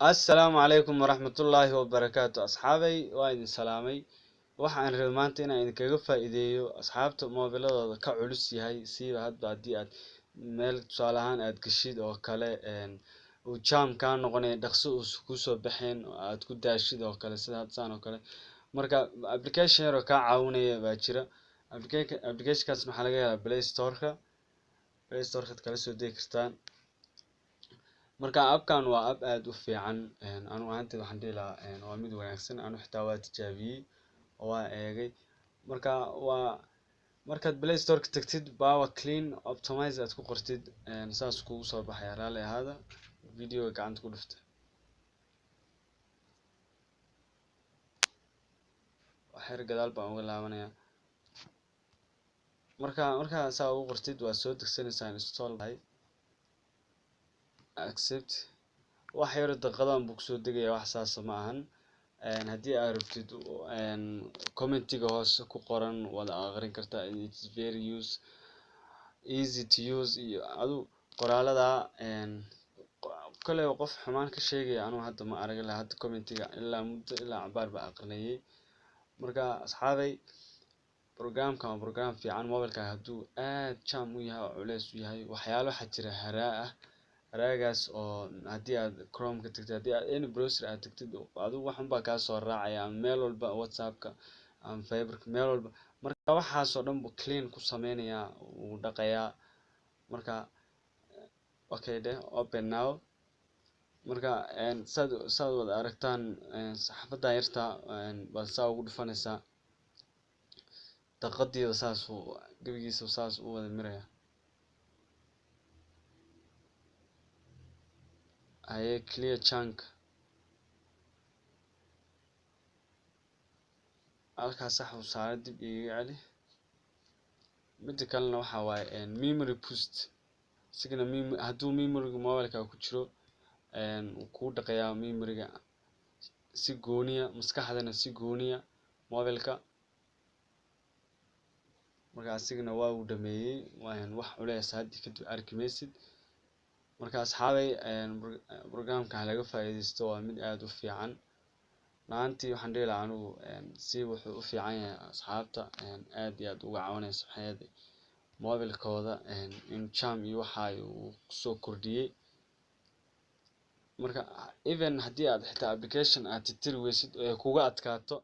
السلام عليكم ورحمة الله وبركاته أصحابي وين سلامي waxaan rabay maanta inaan idinkaga faa'iideeyo asxaabta moobiladooda ka culus yahay siiba hadba haddii aad meel tusaale ahaan aad gashid oo kale uu jam kaa noqonaya dhaqso uusan kusoo baxeen oo aad ku daashid oo kale sida hadda saan oo kale marka application yar oo kaa caawinaya baa jira applicationkaas maxaa laga helaa play storeka kala soo degi kartaan marka appkan waa app aad u fiican anigu ahaantayda waxaan dhihi lahaa waa mid wanaagsan anigu xitaa waa tijaabiyey oo waa eegay marka waa markaad play storeka tagtid power clean optimize aad ku qortid saas kugu soo baxaya raalli ahaada videoga gacanta ku dhufta waxyar gadaal baan uga laabanayaa marka saa ugu qortid waa soo degsanaysaa install accept wax yar daqiiqadan buu kusoo degaya wax saasa ma ahan haddii aad rabtid commentiga hoose ku qoran wada aqrin kartaa it's very easy to use iyo adu qoraalada kale qof xumaan ka sheegaya anigu hadda ma arag ilaa hadda commentiga ilaa muddo ilaa cabaar baa aqrinayay marka asxaabay programkan waa program fiican mobilka hadduu aad jam u yahay oo culeys u yahay waxyaalo waxaa jira haraa ah haraagaas oo haddii aad chrome ka tagtid haddii aad any browser aad tagtid adigu waxun baa kaa soo raacaya ama meel walba whatsappka ama fiberka meel walba marka waxaasoo dhan buu clean ku sameynayaa wuu dhaqayaa marka okay de open now marka saad wada aragtaan saxafadan yarta baad saa ugu dhufanaysaa daqiiqadiiba saas gebigiisa saas u wada miraya haye clear chunk halkaas sax u saara dib iiga celi midda kalena waxaa waaye memory boost isigana hadduu memoryga mobileka ku jiro wuu kuu dhaqayaa memoryga si gooniya maskaxdana si gooniya mobilka marka asigana waa uu dhameeyey wax culeys haddi kadib arki maysid marka asxaabay programka laga faa'iidaysto waa mid aad u fiican maantii waxaan dhihi lahaa anigu si wuxuu u fiican yahay asxaabta aad iyo aad uga caawinaysa maxayade mobilkooda in jam iyo waxa uu kusoo kordhiyey marka even haddii aad xitaa application aad tirtiri weysid ee kuga adkaato